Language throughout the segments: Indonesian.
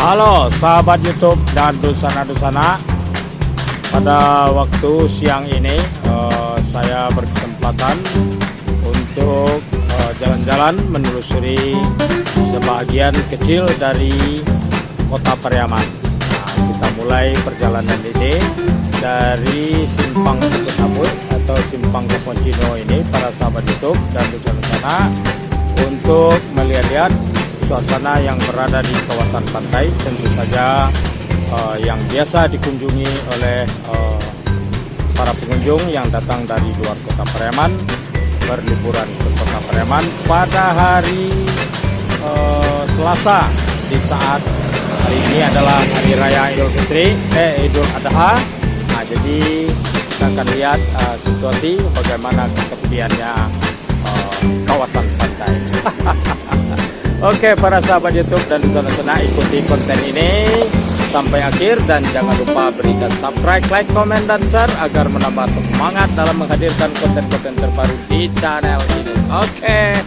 Halo sahabat YouTube dan dusana-dusana. Pada waktu siang ini saya berkesempatan untuk jalan-jalan menelusuri sebagian kecil dari kota Pariaman. Kita mulai perjalanan ini dari Simpang Kebun atau Simpang Keponcino ini, para sahabat YouTube dan dusana-dusana, untuk melihat-lihat suasana yang berada di kawasan pantai, tentu saja yang biasa dikunjungi oleh para pengunjung yang datang dari luar kota Pariaman, berliburan ke kota Pariaman pada hari Selasa, di saat hari ini adalah hari raya Idul Adha. Nah, jadi kita akan lihat situasi bagaimana kesepiannya kawasan pantai. Oke, para sahabat YouTube dan dusana-dusana, ikuti konten ini sampai akhir dan jangan lupa berikan subscribe, like, komen, dan share agar menambah semangat dalam menghadirkan konten-konten terbaru di channel ini. Oke.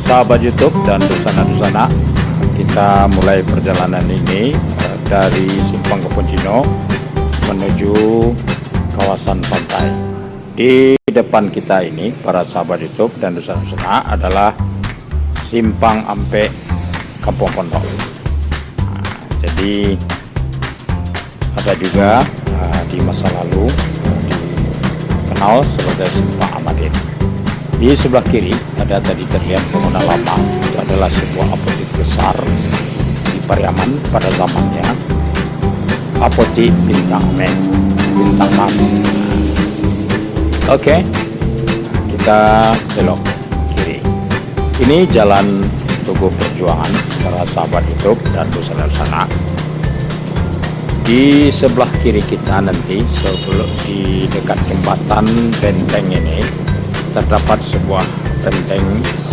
Sahabat YouTube dan dusana-dusana, kita mulai perjalanan ini dari Simpang Keponcino menuju kawasan pantai. Di depan kita ini, para sahabat YouTube dan dusana-dusana, adalah Simpang Ampe Kampung Pondok. Jadi ada juga di masa lalu dikenal sebagai Simpang Amadin. Di sebelah kiri ada tadi terlihat bangunan lama. Itu adalah sebuah apotek besar di Pariaman pada zamannya, Apotek Bintang 6. Oke, kita belok kiri. Ini jalan Tugu Perjuangan, para sahabat YouTube dan dusana-dusana. Di sebelah kiri kita nanti, sebelum di dekat jembatan benteng ini, terdapat sebuah benteng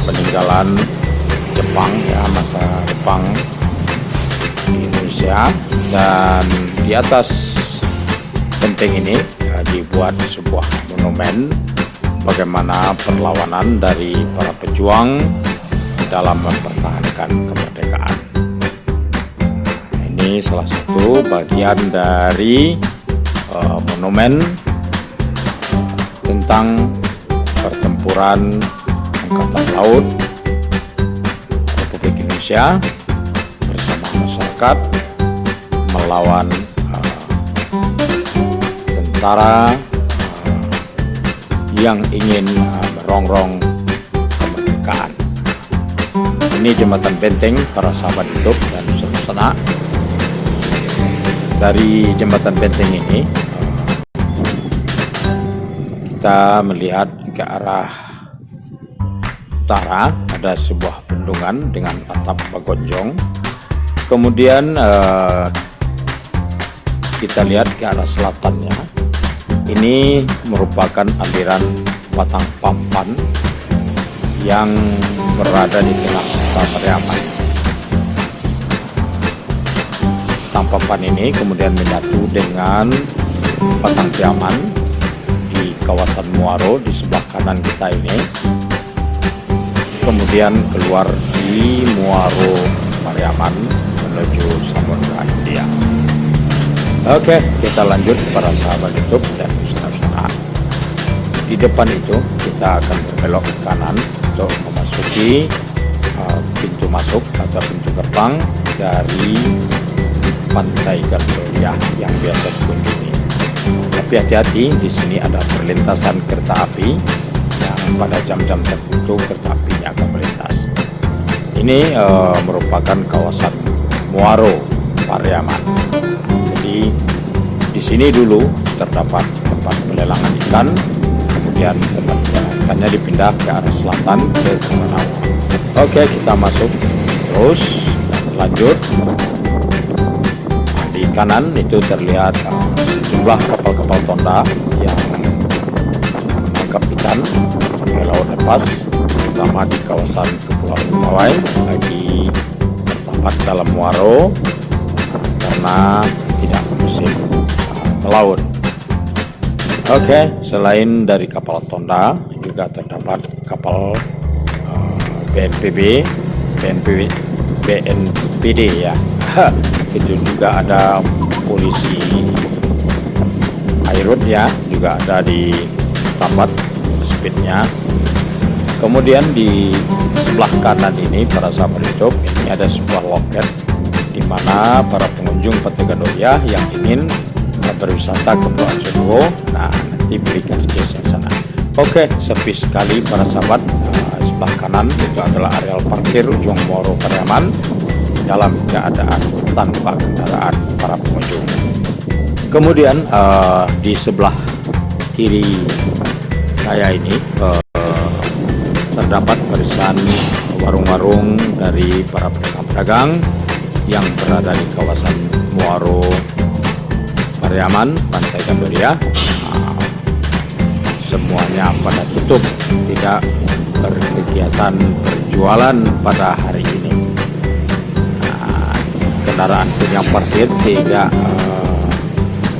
peninggalan Jepang, ya, masa Jepang di Indonesia. Dan di atas benteng ini dibuat sebuah monumen bagaimana perlawanan dari para pejuang dalam mempertahankan kemerdekaan. Ini salah satu bagian dari monumen tentang pertempuran Angkatan Laut Republik Indonesia bersama masyarakat melawan tentara yang ingin merongrong kemerdekaan. Ini jembatan benteng, para sahabat YouTube dan dusana-dusana. Dari jembatan benteng ini kita melihat ke arah utara ada sebuah bendungan dengan atap bagonjong. Kemudian kita lihat ke arah selatannya. Ini merupakan aliran Batang Pampan yang berada di tengah kota Pariaman. Batang Pampan ini kemudian menyatu dengan Batang Piaman kawasan Muaro di sebelah kanan kita ini, kemudian keluar di Muaro Pariaman menuju Samudra Hindia. Oke, kita lanjut para sahabat YouTube dan dusana-dusana. Di depan itu kita akan berbelok ke kanan untuk memasuki pintu masuk atau pintu gerbang dari Pantai Gardolia yang biasa dikunjungi. Tapi hati-hati, di sini ada perlintasan kereta api yang pada jam-jam tertentu kereta apinya akan melintas. Ini merupakan kawasan Muaro Pariaman. Jadi di sini dulu terdapat tempat pelelangan ikan, kemudian tempat pelelangan ikannya dipindah ke arah selatan ke Kemenawa. Oke, kita masuk terus dan lanjut. Di kanan itu terlihat sejumlah kapal-kapal tonda yang menangkap ikan di laut lepas, terutama di kawasan Kepulauan Mentawai lagi bertambah terdapat dalam Muaro karena tidak musim melaut. Oke, selain dari kapal Tonda juga terdapat kapal BNPD ya. Itu juga ada polisi Airut ya, juga ada di tempat speednya. Kemudian di sebelah kanan ini para sahabat YouTube, ini ada sebuah loket di mana para pengunjung Pantai Gandoria yang ingin berwisata ke Pulau Sodoro, nah nanti berikan case yang sana. Oke, sepi sekali para sahabat. Sebelah kanan itu adalah areal parkir ujung Muaro Pariaman dalam keadaan tanpa kendaraan para pengunjung. Kemudian di sebelah kiri saya ini terdapat barisan warung-warung dari para pedagang-pedagang yang berada di kawasan Muaro Pariaman, Pantai Gandoria. Semuanya pada tutup, tidak berkegiatan berjualan pada hari ini. Kendaraan pun yang parkir tidak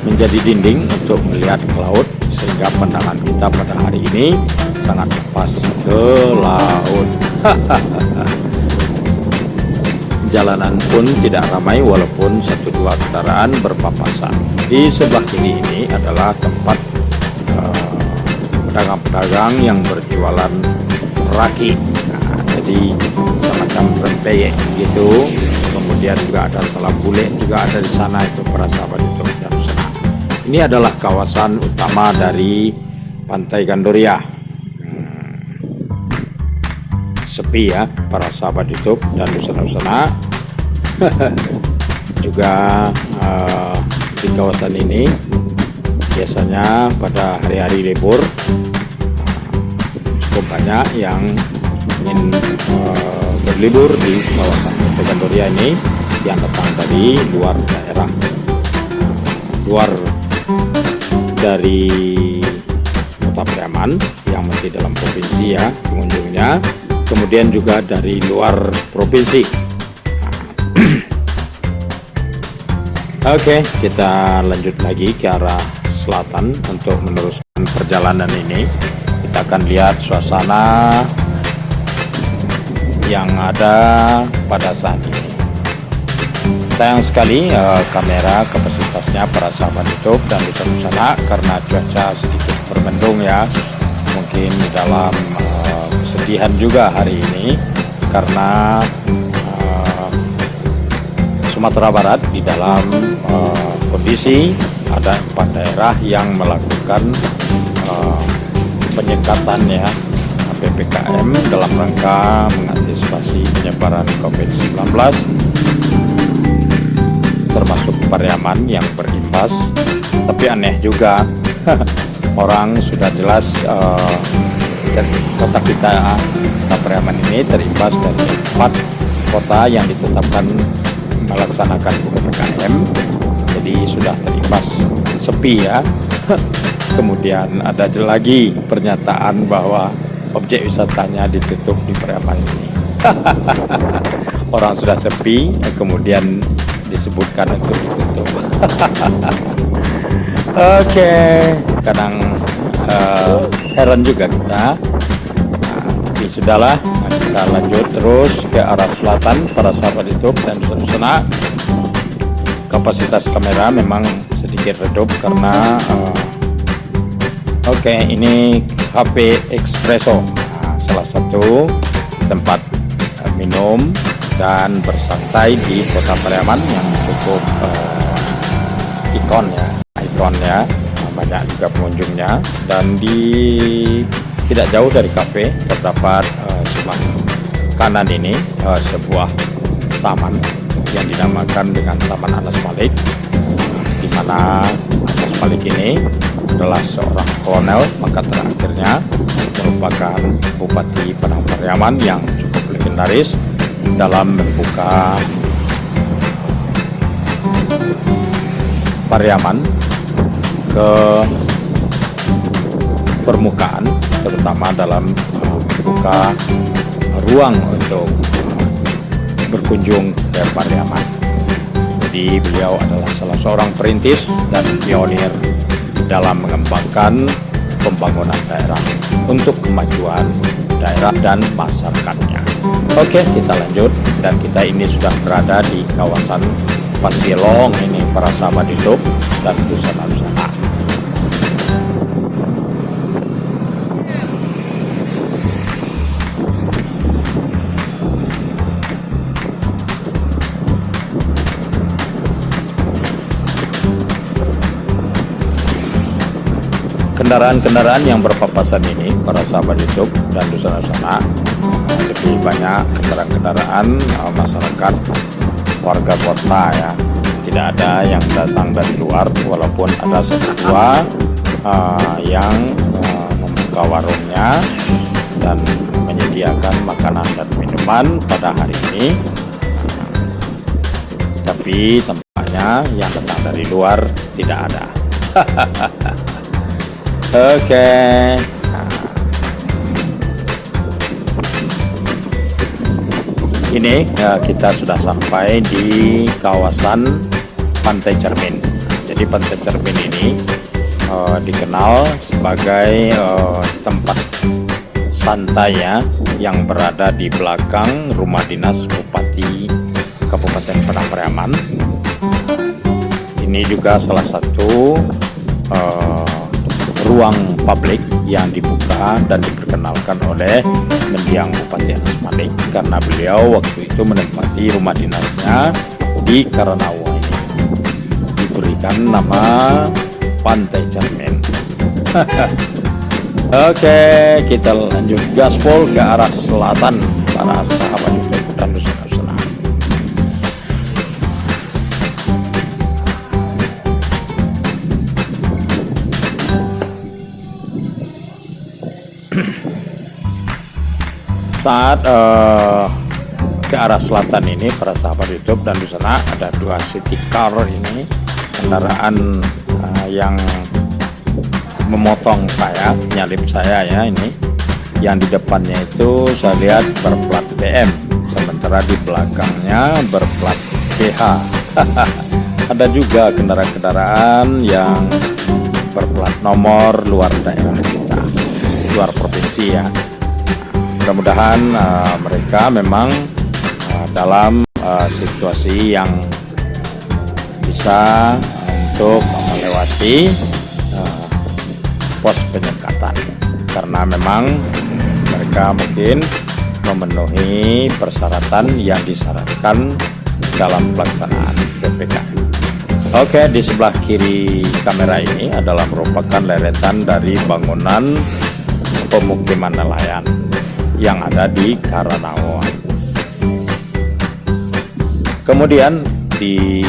menjadi dinding untuk melihat ke laut, sehingga pandangan kita pada hari ini sangat lepas ke laut. Jalanan pun tidak ramai walaupun 1-2 kendaraan berpapasan. Di sebelah kiri ini adalah tempat pedagang-pedagang yang berjualan raki. Nah, jadi semacam rempeyek gitu. Kemudian juga ada salam bule juga ada di sana, itu para sahabat itu dan sana. Ini adalah kawasan utama dari Pantai Gandoria. Sepi ya para sahabat YouTube dan usana-usana. Juga di kawasan ini biasanya pada hari-hari libur cukup banyak yang ingin berlibur di kawasan Pantai Gandoria ini, yang datang dari luar daerah, luar dari Kota Pariaman yang masih dalam provinsi ya pengunjungnya, kemudian juga dari luar provinsi. Oke, kita lanjut lagi ke arah selatan untuk meneruskan perjalanan ini. Kita akan lihat suasana yang ada pada saat ini. Sayang sekali kamera kapasitasnya para sahabat YouTube dan usana karena cuaca sedikit bermendung ya. Mungkin di dalam kesedihan juga hari ini karena Sumatera Barat di dalam kondisi ada 4 daerah yang melakukan penyekatan ya PPKM dalam rangka mengantisipasi penyebaran COVID-19, termasuk Pariaman yang berimbas. Tapi aneh juga orang sudah jelas kota kita Pariaman ini terimbas dari 4 kota yang ditetapkan melaksanakan PPKM, jadi sudah terimbas sepi ya. Kemudian ada lagi pernyataan bahwa objek wisatanya ditutup di Pariaman ini. Orang sudah sepi, kemudian disebutkan untuk ditutup. Oke, kadang heran juga kita. Tapi sudahlah, kita lanjut terus ke arah selatan para sahabat YouTube dan usana. Kapasitas kamera memang sedikit redup karena ini Cafe Espresso, salah satu tempat minum dan bersantai di Kota Pariaman yang cukup ikon ya, banyak juga pengunjungnya. Dan di tidak jauh dari kafe terdapat sebelah kanan ini sebuah taman yang dinamakan dengan Taman Anas Malik, di mana Anas Malik ini adalah seorang kolonel pangkat terakhirnya, merupakan Bupati Padang Pariaman yang cukup legendaris dalam membuka Pariaman ke permukaan, terutama dalam membuka ruang untuk berkunjung ke Pariaman. Jadi beliau adalah salah seorang perintis dan pionir dalam mengembangkan pembangunan daerah untuk kemajuan daerah dan masyarakatnya. Oke, kita lanjut, dan kita ini sudah berada di kawasan Pasilong ini para sahabat YouTube dan Nusana. Kendaraan-kendaraan yang berpapasan ini para sahabat YouTube dan Nusana, lebih banyak kendaraan-kendaraan masyarakat warga kota ya, tidak ada yang datang dari luar, walaupun ada satu dua yang membuka warungnya dan menyediakan makanan dan minuman pada hari ini, tapi tampaknya yang datang dari luar tidak ada. Oke. Ini ya, kita sudah sampai di kawasan Pantai Cermin. Jadi Pantai Cermin ini dikenal sebagai tempat santai ya, yang berada di belakang rumah dinas Bupati Kabupaten Padang Pariaman. Ini juga salah satu ruang publik yang dibuka dan diperkenalkan oleh mendiang Bupati Anas Malik, karena beliau waktu itu menempati rumah dinasnya di Karanawa ini. Diberikan nama Pantai Cermin. Oke, kita lanjut gaspol ke arah selatan para sahabat YouTube dan Nusana. Saat ke arah selatan ini para sahabat YouTube dan di sana ada dua city car ini, kendaraan yang memotong saya, nyalip saya ya ini. Yang di depannya itu saya lihat berplat BM, sementara di belakangnya berplat PH. Ada juga kendaraan-kendaraan yang berplat nomor luar daerah kita, luar provinsi ya. Mudah-mudahan mereka memang dalam situasi yang bisa untuk melewati pos penyekatan, karena memang mereka mungkin memenuhi persyaratan yang disyaratkan dalam pelaksanaan PPKM. Oke, di sebelah kiri kamera ini adalah merupakan deretan dari bangunan pemukiman nelayan yang ada di Karanawa. Kemudian di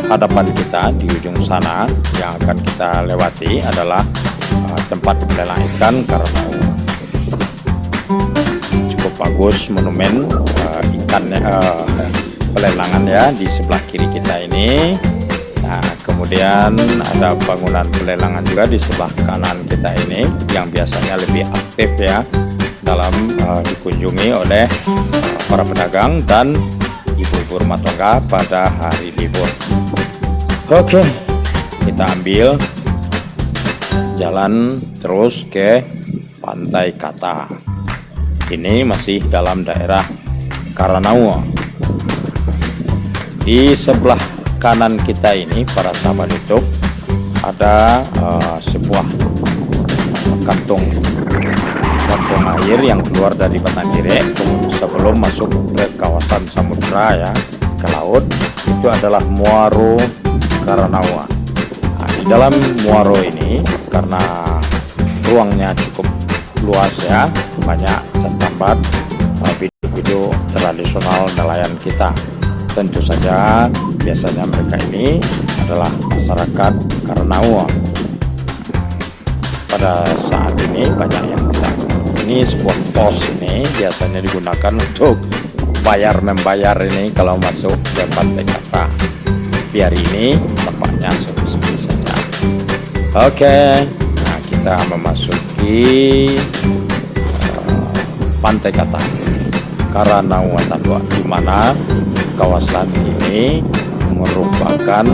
hadapan kita di ujung sana yang akan kita lewati adalah tempat pelelangan ikan Karanawa. Cukup bagus monumen ikannya, pelelangan ya di sebelah kiri kita ini. Nah, kemudian ada bangunan pelelangan juga di sebelah kanan kita ini yang biasanya lebih aktif ya dalam dikunjungi oleh para pedagang dan ibu-ibu rumah tangga pada hari libur. Oke, kita ambil jalan terus ke Pantai Kata. Ini masih dalam daerah Karanawa. Di sebelah kanan kita ini para sahabat YouTube ada sebuah kantung air yang keluar dari Batang Gire sebelum masuk ke kawasan samudra ya, ke laut. Itu adalah Muaro Karanawa. Nah, di dalam Muaro ini karena ruangnya cukup luas ya, banyak terdapat video-video tradisional nelayan kita. Tentu saja biasanya mereka ini adalah masyarakat Karanawa. Pada saat ini banyak yang kita, ini sebuah pos ini biasanya digunakan untuk membayar ini kalau masuk ke Pantai Kata. Biar ini tampaknya sepi-sepi saja. Oke, nah kita memasuki Pantai Kata. Karanawata 2, di mana kawasan ini merupakan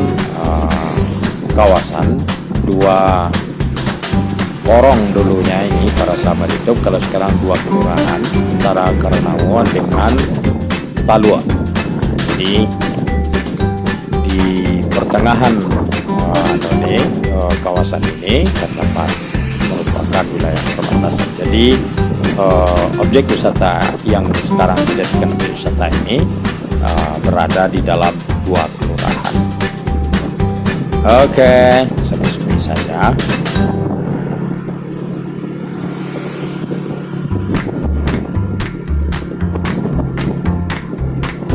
kawasan dua porong dulunya ini para sahabat YouTube. Kalau sekarang dua kelurahan antara Karanawa dengan Talua. Jadi di pertengahan kawasan ini terdapat merupakan wilayah perbatasan. Jadi objek wisata yang sekarang dijadikan objek wisata ini berada di dalam dua kelurahan. Oke, seperti saja.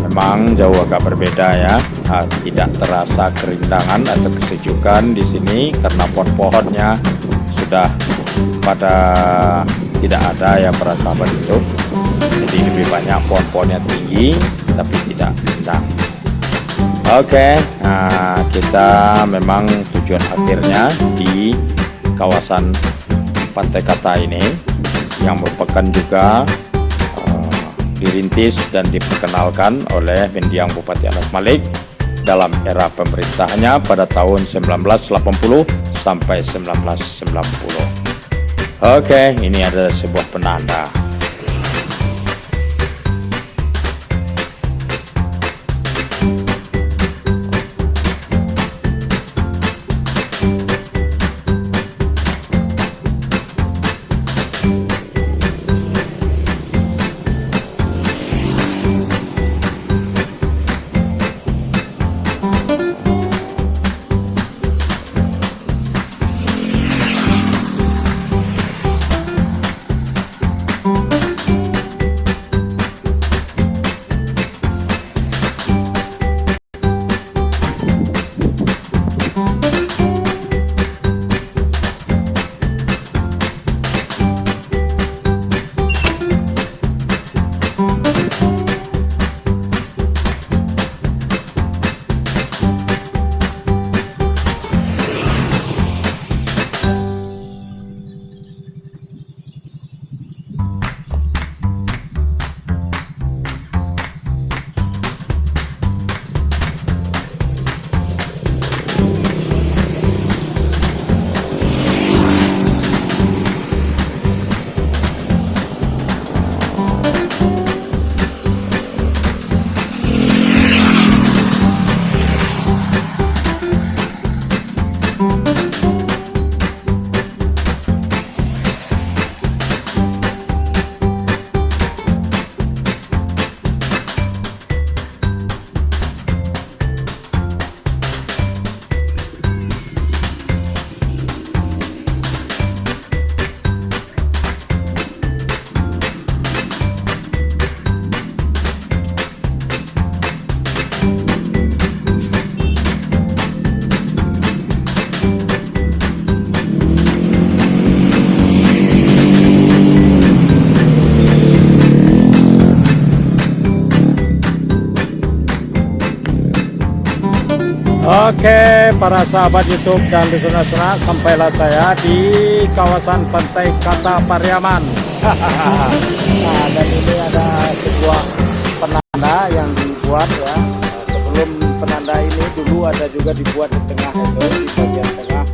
Memang jauh agak berbeda ya, tidak terasa kerindangan atau kesejukan di sini karena pohon-pohonnya sudah pada tidak ada ya para sahabat itu. Jadi lebih banyak pohon-pohonnya tinggi tapi tidak rindang. Oke, nah kita memang tujuan akhirnya di kawasan Pantai Kata ini yang merupakan juga dirintis dan diperkenalkan oleh Mendiang Bupati Anas Malik dalam era pemerintahannya pada tahun 1980 sampai 1990. Oke, ini adalah sebuah penanda. Oke, para sahabat YouTube dan listener, sampailah saya di kawasan Pantai Kata Pariaman. Nah, dan ini ada sebuah penanda yang dibuat ya. Sebelum penanda ini dulu ada juga dibuat di tengah itu, di bagian tengah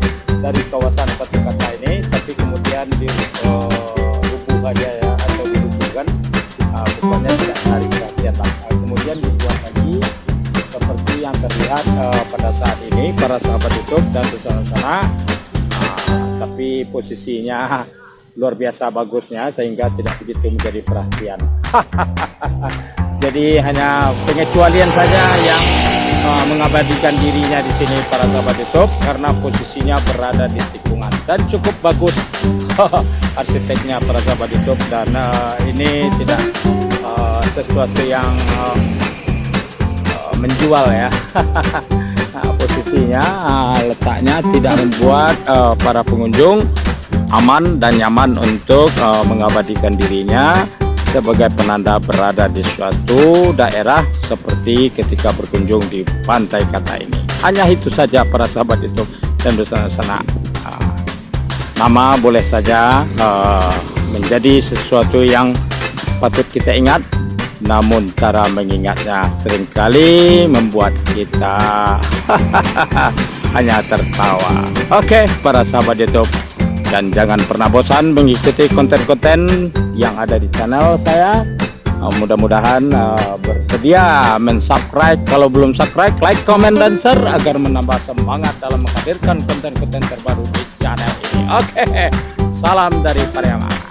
dari kawasan Pantai Kata ini, tapi kemudian dirubuh aja ya, atau dirubuhkan. Pokoknya tidak menarik perhatian lah. Kemudian dibuat lagi seperti yang terlihat pada saat ini para sahabat YouTube dan di sana, tapi posisinya luar biasa bagusnya sehingga tidak begitu menjadi perhatian. Jadi hanya pengecualian saja yang mengabadikan dirinya di sini para sahabat YouTube karena posisinya berada di tikungan dan cukup bagus arsiteknya para sahabat YouTube, dan ini tidak sesuatu yang menjual ya. Nah, posisinya letaknya tidak membuat para pengunjung aman dan nyaman untuk mengabadikan dirinya sebagai penanda berada di suatu daerah seperti ketika berkunjung di Pantai Kata ini. Hanya itu saja para sahabat itu dan di sana. Nama boleh saja menjadi sesuatu yang patut kita ingat. namun cara mengingatnya seringkali membuat kita hanya tertawa. Oke, para sahabat YouTube, dan jangan pernah bosan mengikuti konten-konten yang ada di channel saya. Mudah-mudahan bersedia men-subscribe. Kalau belum subscribe, like, comment, dan share agar menambah semangat dalam menghadirkan konten-konten terbaru di channel ini. Oke, salam dari Pariaman.